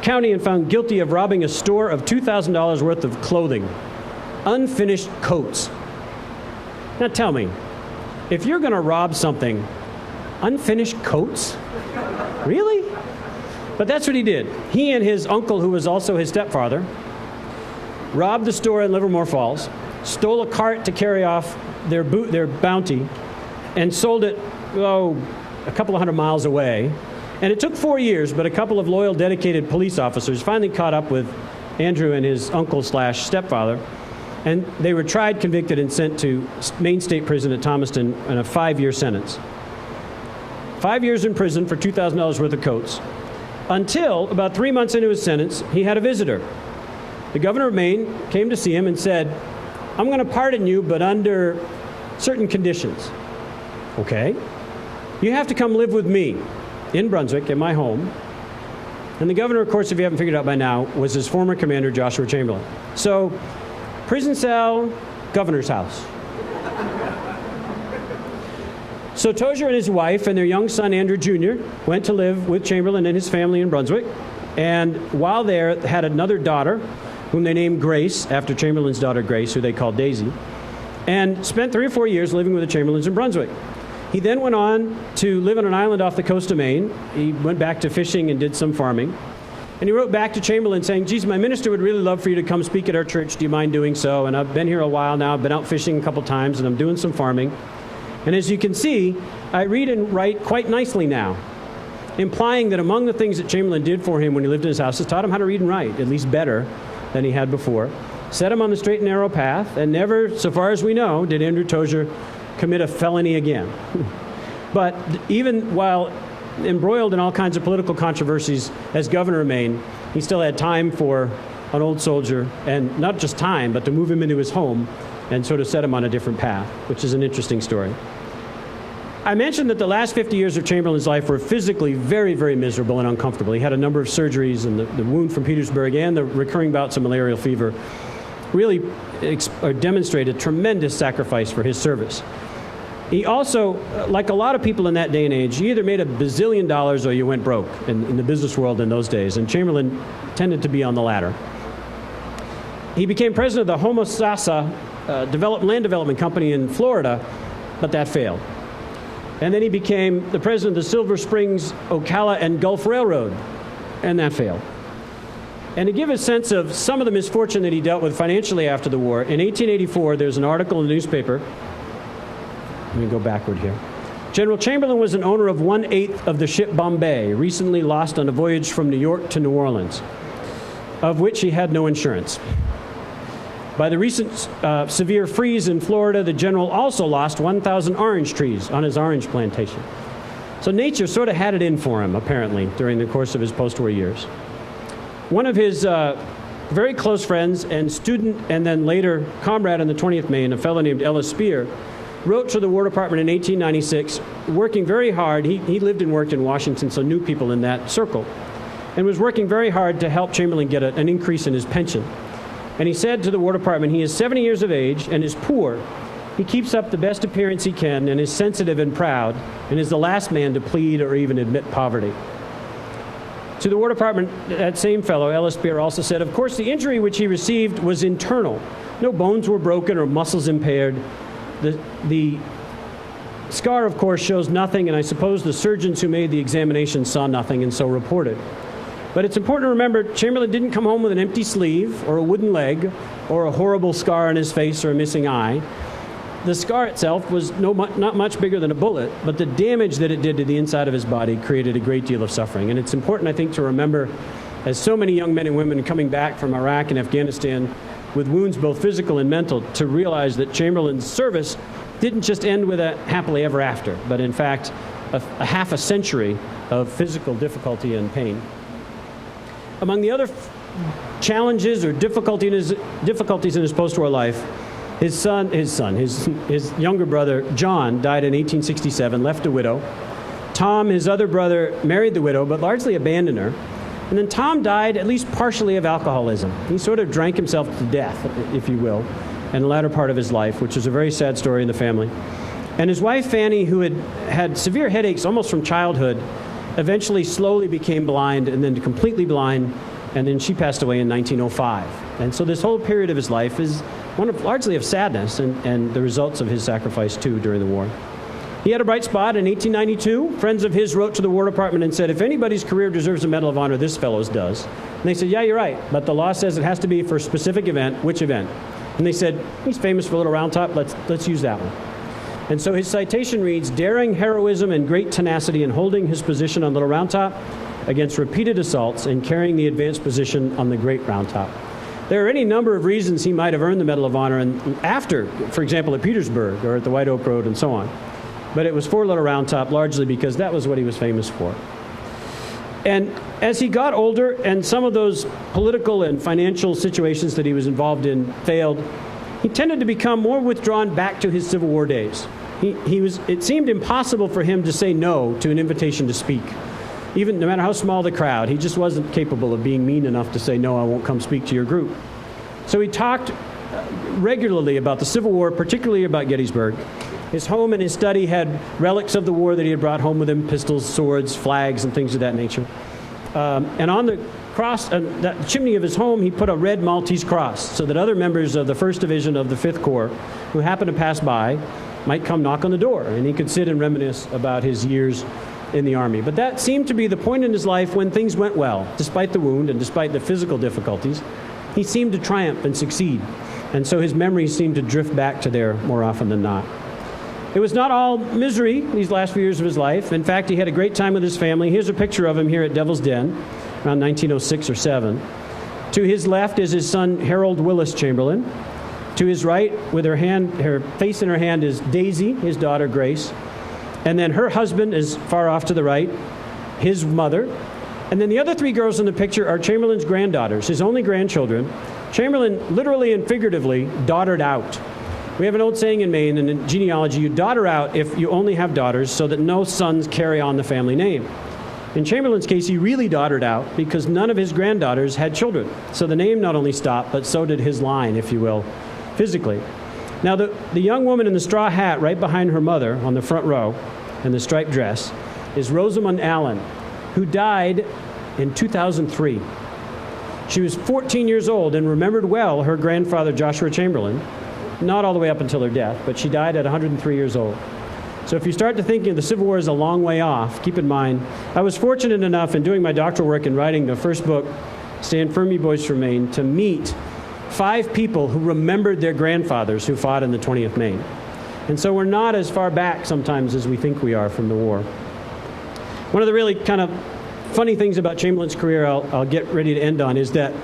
County and found guilty of robbing a store of $2,000 worth of clothing, unfinished coats. Now tell me, if you're going to rob something, unfinished coats? Really? But that's what he did. He and his uncle, who was also his stepfather, robbed the store in Livermore Falls, stole a cart to carry off their bounty, and sold it, a couple of 100 miles away. And it took 4 years, but a couple of loyal, dedicated police officers finally caught up with Andrew and his uncle/stepfather, and they were tried, convicted, and sent to Maine State Prison at Thomaston in a 5-year sentence. 5 years in prison for $2,000 worth of coats, until about 3 months into his sentence, he had a visitor. The governor of Maine came to see him and said, "I'm going to pardon you, but under certain conditions." "Okay. You have to come live with me in Brunswick, in my home." And the governor, of course, if you haven't figured it out by now, was his former commander, Joshua Chamberlain. So, prison cell, governor's house. So Tozier and his wife and their young son, Andrew Jr., went to live with Chamberlain and his family in Brunswick. And while there, had another daughter, whom they named Grace, after Chamberlain's daughter Grace, who they called Daisy, and spent 3 or 4 years living with the Chamberlains in Brunswick. He then went on to live on an island off the coast of Maine. He went back to fishing and did some farming. And he wrote back to Chamberlain saying, "Geez, my minister would really love for you to come speak at our church. Do you mind doing so? And I've been here a while now. I've been out fishing a couple times, and I'm doing some farming. And as you can see, I read and write quite nicely now," implying that among the things that Chamberlain did for him when he lived in his house is taught him how to read and write, at least better than he had before, set him on the straight and narrow path, and never, so far as we know, did Andrew Tozier commit a felony again. But even while embroiled in all kinds of political controversies as governor of Maine, he still had time for an old soldier, and not just time, but to move him into his home and sort of set him on a different path, which is an interesting story. I mentioned that the last 50 years of Chamberlain's life were physically very, very miserable and uncomfortable. He had a number of surgeries, and the wound from Petersburg and the recurring bouts of malarial fever really demonstrated tremendous sacrifice for his service. He also, like a lot of people in that day and age, you either made $1 bazillion or you went broke in the business world in those days, and Chamberlain tended to be on the latter. He became president of the Homosassa land development company in Florida, but that failed. And then he became the president of the Silver Springs, Ocala, and Gulf Railroad, and that failed. And to give a sense of some of the misfortune that he dealt with financially after the war, in 1884, there's an article in the newspaper. Let me go backward here. General Chamberlain was an owner of 1/8 of the ship Bombay, recently lost on a voyage from New York to New Orleans, of which he had no insurance. By the recent severe freeze in Florida, the general also lost 1,000 orange trees on his orange plantation. So nature sort of had it in for him, apparently, during the course of his post-war years. One of his very close friends and student and then later comrade in the 20th Maine, a fellow named Ellis Spear, wrote to the War Department in 1896, working very hard. He lived and worked in Washington, so knew people in that circle, and was working very hard to help Chamberlain get an increase in his pension. And he said to the War Department, he is 70 years of age and is poor. He keeps up the best appearance he can and is sensitive and proud and is the last man to plead or even admit poverty. To the War Department, that same fellow, Ellis Spear, also said, of course, the injury which he received was internal. No bones were broken or muscles impaired. The scar, of course, shows nothing, and I suppose the surgeons who made the examination saw nothing and so reported. But it's important to remember, Chamberlain didn't come home with an empty sleeve or a wooden leg or a horrible scar on his face or a missing eye. The scar itself was not much bigger than a bullet, but the damage that it did to the inside of his body created a great deal of suffering. And it's important, I think, to remember, as so many young men and women coming back from Iraq and Afghanistan with wounds both physical and mental, to realize that Chamberlain's service didn't just end with a happily ever after, but in fact, a half a century of physical difficulty and pain. Among the other challenges or difficulties in his post-war life, his younger brother, John, died in 1867, left a widow. Tom, his other brother, married the widow, but largely abandoned her. And then Tom died at least partially of alcoholism. He sort of drank himself to death, if you will, in the latter part of his life, which is a very sad story in the family. And his wife, Fanny, who had severe headaches almost from childhood, eventually slowly became blind and then completely blind, and then she passed away in 1905. And so this whole period of his life is one of largely of sadness and the results of his sacrifice, too, during the war. He had a bright spot in 1892. Friends of his wrote to the War Department and said, if anybody's career deserves a Medal of Honor, this fellow's does. And they said, yeah, you're right, but the law says it has to be for a specific event. Which event? And they said, he's famous for Little Round Top, let's use that one. And so his citation reads, daring heroism and great tenacity in holding his position on Little Round Top against repeated assaults and carrying the advanced position on the Great Round Top. There are any number of reasons he might have earned the Medal of Honor and after, for example, at Petersburg or at the White Oak Road and so on. But it was for Little Round Top largely because that was what he was famous for. And as he got older and some of those political and financial situations that he was involved in failed, he tended to become more withdrawn back to his Civil War days. It seemed impossible for him to say no to an invitation to speak. Even no matter how small the crowd, he just wasn't capable of being mean enough to say, no, I won't come speak to your group. So he talked regularly about the Civil War, particularly about Gettysburg. His home and his study had relics of the war that he had brought home with him, pistols, swords, flags, and things of that nature. And on the cross, the chimney of his home, he put a red Maltese cross so that other members of the 1st Division of the 5th Corps who happened to pass by might come knock on the door, and he could sit and reminisce about his years in the Army. But that seemed to be the point in his life when things went well. Despite the wound and despite the physical difficulties, he seemed to triumph and succeed. And so his memories seemed to drift back to there more often than not. It was not all misery these last few years of his life. In fact, he had a great time with his family. Here's a picture of him here at Devil's Den, around 1906 or 7. To his left is his son, Harold Willis Chamberlain. To his right, with her face in her hand, is Daisy, his daughter, Grace. And then her husband is far off to the right, his mother. And then the other 3 girls in the picture are Chamberlain's granddaughters, his only grandchildren. Chamberlain literally and figuratively daughtered out. We have an old saying in Maine, and in genealogy, you daughter out if you only have daughters so that no sons carry on the family name. In Chamberlain's case, he really daughtered out because none of his granddaughters had children. So the name not only stopped, but so did his line, if you will, physically. Now, the young woman in the straw hat right behind her mother on the front row and the striped dress is Rosamund Allen, who died in 2003. She was 14 years old and remembered well her grandfather, Joshua Chamberlain, not all the way up until her death, but she died at 103 years old. So if you start to think the Civil War is a long way off, keep in mind, I was fortunate enough in doing my doctoral work and writing the first book, Stand Firm, Ye Boys from Maine, to meet 5 people who remembered their grandfathers who fought in the 20th Maine. And so we're not as far back sometimes as we think we are from the war. One of the really kind of funny things about Chamberlain's career I'll get ready to end on is that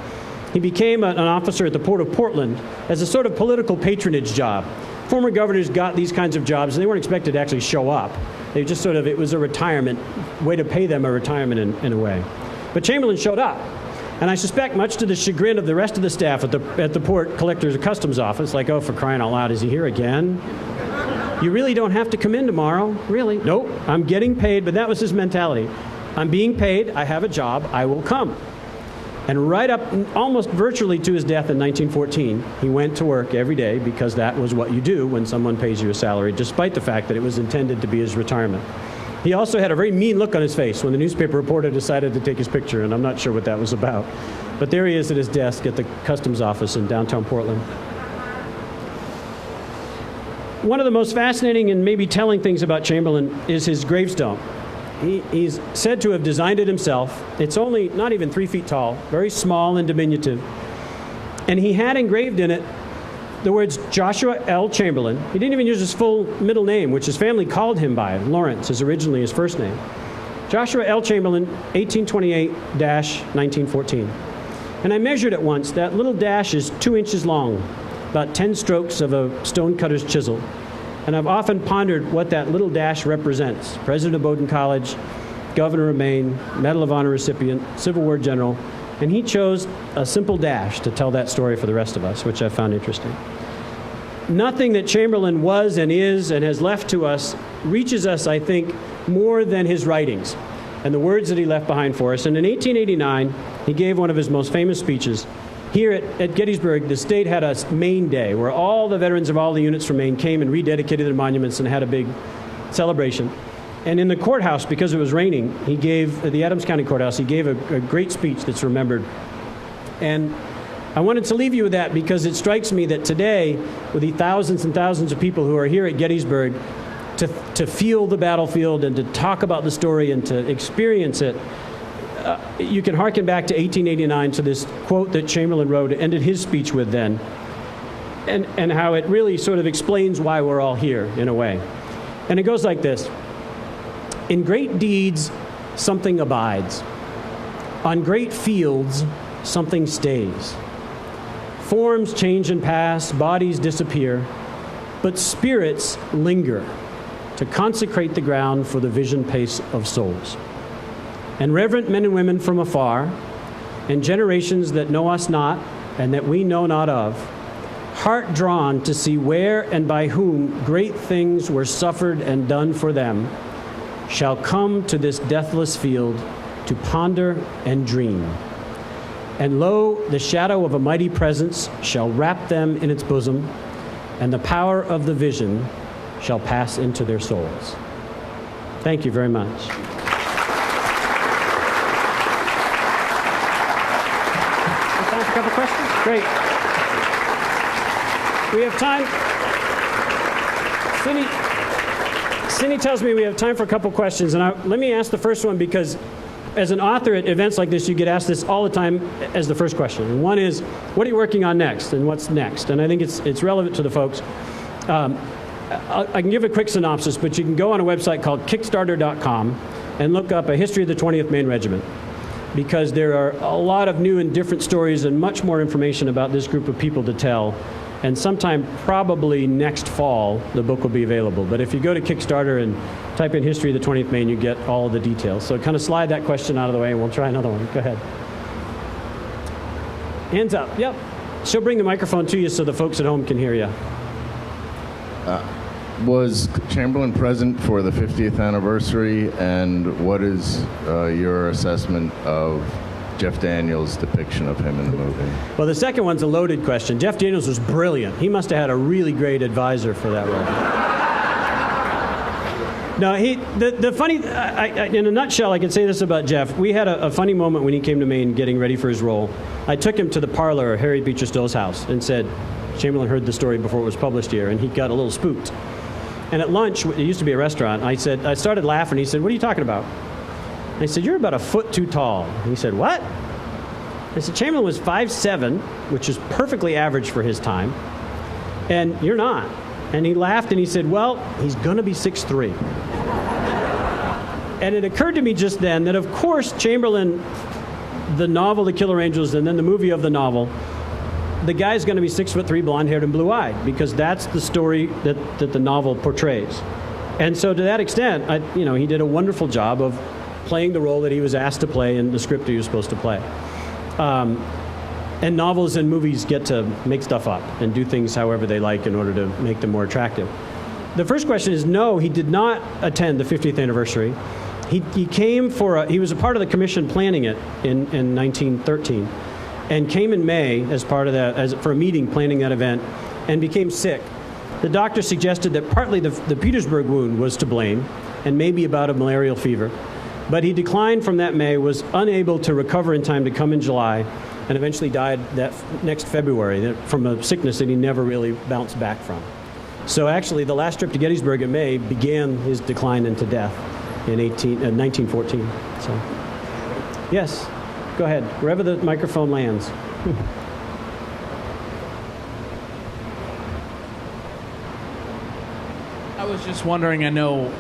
he became an officer at the Port of Portland as a sort of political patronage job. Former governors got these kinds of jobs, and they weren't expected to actually show up. They just sort of, it was a retirement, way to pay them a retirement in a way. But Chamberlain showed up. And I suspect, much to the chagrin of the rest of the staff at the Port Collector's Customs Office, like, oh, for crying out loud, is he here again? You really don't have to come in tomorrow, really? Nope, I'm getting paid, but that was his mentality. I'm being paid, I have a job, I will come. And right up, almost virtually to his death in 1914, he went to work every day because that was what you do when someone pays you a salary, despite the fact that it was intended to be his retirement. He also had a very mean look on his face when the newspaper reporter decided to take his picture, and I'm not sure what that was about. But there he is at his desk at the customs office in downtown Portland. One of the most fascinating and maybe telling things about Chamberlain is his gravestone. He's said to have designed it himself. It's only not even 3 feet tall, very small and diminutive. And he had engraved in it the words Joshua L. Chamberlain. He didn't even use his full middle name, which his family called him by. Lawrence is originally his first name. Joshua L. Chamberlain, 1828-1914. And I measured it once. That little dash is 2 inches long, about 10 strokes of a stonecutter's chisel. And I've often pondered what that little dash represents. President of Bowdoin College, Governor of Maine, Medal of Honor recipient, Civil War general. And he chose a simple dash to tell that story for the rest of us, which I found interesting. Nothing that Chamberlain was and is and has left to us reaches us, I think, more than his writings and the words that he left behind for us. And in 1889, he gave one of his most famous speeches. Here at Gettysburg, the state had a Maine Day where all the veterans of all the units from Maine came and rededicated their monuments and had a big celebration. And in the courthouse, because it was raining, he gave, the Adams County Courthouse, he gave a great speech that's remembered. And I wanted to leave you with that because it strikes me that today, with the thousands and thousands of people who are here at Gettysburg to feel the battlefield and to talk about the story and to experience it, you can harken back to 1889 to this quote that Chamberlain wrote, ended his speech with then, and how it really sort of explains why we're all here, in a way. And it goes like this. In great deeds, something abides. On great fields, something stays. Forms change and pass, bodies disappear, but spirits linger to consecrate the ground for the vision pace of souls. And reverent men and women from afar, and generations that know us not and that we know not of, heart drawn to see where and by whom great things were suffered and done for them, shall come to this deathless field to ponder and dream. And lo, the shadow of a mighty presence shall wrap them in its bosom, and the power of the vision shall pass into their souls. Thank you very much. Time for a couple questions? Great. We have time. Cindy tells me we have time for a couple questions, and let me ask the first one because as an author at events like this, you get asked this all the time as the first question. One is, what are you working on next, and what's next? And I think it's relevant to the folks. I can give a quick synopsis, but you can go on a website called Kickstarter.com and look up a history of the 20th Maine Regiment, because there are a lot of new and different stories and much more information about this group of people to tell. And sometime, probably next fall, the book will be available. But if you go to Kickstarter and type in History of the 20th Maine, you get all the details. So kind of slide that question out of the way, and we'll try another one. Go ahead. Hands up. Yep. She'll bring the microphone to you so the folks at home can hear you. Was Chamberlain present for the 50th anniversary, and what is your assessment of Jeff Daniels' depiction of him in the movie? Well, the second one's a loaded question. Jeff Daniels was brilliant. He must have had a really great advisor for that role. No, the funny, in a nutshell, I can say this about Jeff. We had a funny moment when he came to Maine getting ready for his role. I took him to the parlor at Harriet Beecher Stowe's house and said, Chamberlain heard the story before it was published here, and he got a little spooked. And at lunch, it used to be a restaurant, I started laughing. He said, what are you talking about? And I said, you're about a foot too tall. And he said, what? I said, Chamberlain was 5'7", which is perfectly average for his time, and you're not. And he laughed and he said, well, he's going to be 6'3". And it occurred to me just then that, of course, Chamberlain, the novel The Killer Angels, and then the movie of the novel, the guy's going to be 6'3", blonde-haired and blue-eyed, because that's the story that the novel portrays. And so to that extent, he did a wonderful job of playing the role that he was asked to play in the script he was supposed to play. And novels and movies get to make stuff up and do things however they like in order to make them more attractive. The first question is, no, he did not attend the 50th anniversary. He came he was a part of the commission planning it in 1913, and came in May as part of that, for a meeting planning that event, and became sick. The doctor suggested that partly the Petersburg wound was to blame, and maybe about a malarial fever. But he declined from that May, was unable to recover in time to come in July, and eventually died that next February from a sickness that he never really bounced back from. So actually, the last trip to Gettysburg in May began his decline into death in 1914. So, yes, go ahead, wherever the microphone lands. I was just wondering, I know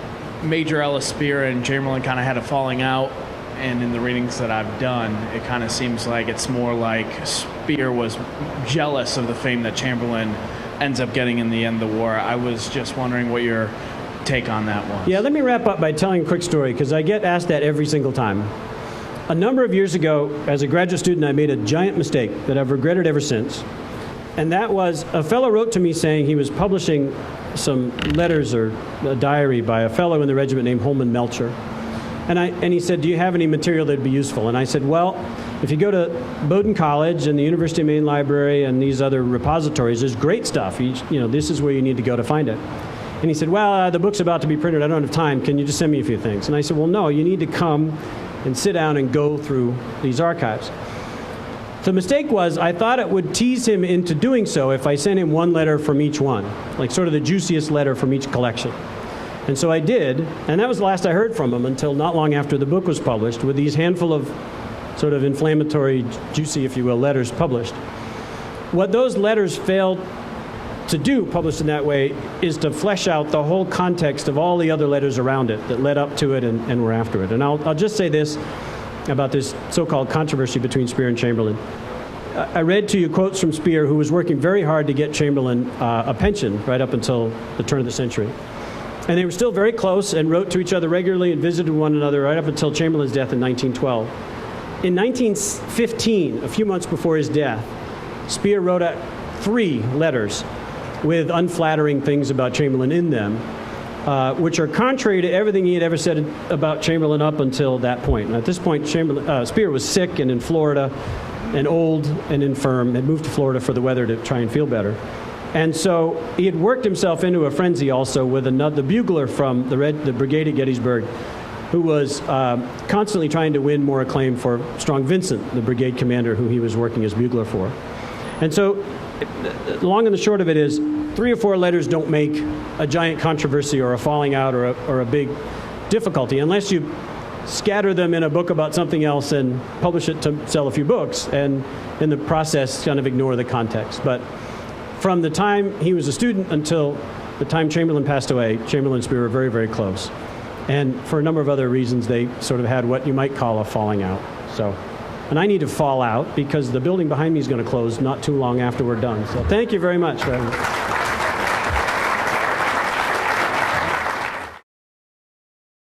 Major Ellis Spear and Chamberlain kind of had a falling out, and in the readings that I've done, it kind of seems like it's more like Spear was jealous of the fame that Chamberlain ends up getting in the end of the war. I was just wondering what your take on that was. Yeah, let me wrap up by telling a quick story, because I get asked that every single time. A number of years ago, as a graduate student, I made a giant mistake that I've regretted ever since. And that was, a fellow wrote to me saying he was publishing some letters or a diary by a fellow in the regiment named Holman Melcher. And he said, do you have any material that would be useful? And I said, well, if you go to Bowdoin College and the University of Maine Library and these other repositories, there's great stuff. This is where you need to go to find it. And he said, well, the book's about to be printed. I don't have time. Can you just send me a few things? And I said, well, no, you need to come and sit down and go through these archives. The mistake was, I thought it would tease him into doing so if I sent him one letter from each one, like sort of the juiciest letter from each collection. And so I did, and that was the last I heard from him until not long after the book was published, with these handful of sort of inflammatory, juicy, if you will, letters published. What those letters failed to do, published in that way, is to flesh out the whole context of all the other letters around it that led up to it and were after it. And I'll just say this about this so-called controversy between Spear and Chamberlain. I read to you quotes from Spear, who was working very hard to get Chamberlain a pension right up until the turn of the century. And they were still very close and wrote to each other regularly and visited one another right up until Chamberlain's death in 1912. In 1915, a few months before his death, Spear wrote out 3 letters with unflattering things about Chamberlain in them, which are contrary to everything he had ever said about Chamberlain up until that point. And at this point, Spear was sick and in Florida and old and infirm, had moved to Florida for the weather to try and feel better. And so he had worked himself into a frenzy also with the bugler from the brigade at Gettysburg, who was constantly trying to win more acclaim for Strong Vincent, the brigade commander who he was working as bugler for. And so, long and the short of it is, 3 or 4 letters don't make a giant controversy or a falling out or a big difficulty, unless you scatter them in a book about something else and publish it to sell a few books, and in the process kind of ignore the context. But from the time he was a student until the time Chamberlain passed away, Chamberlain and Spear were very, very close. And for a number of other reasons, they sort of had what you might call a falling out. And I need to fall out because the building behind me is going to close not too long after we're done. So thank you very much for having me.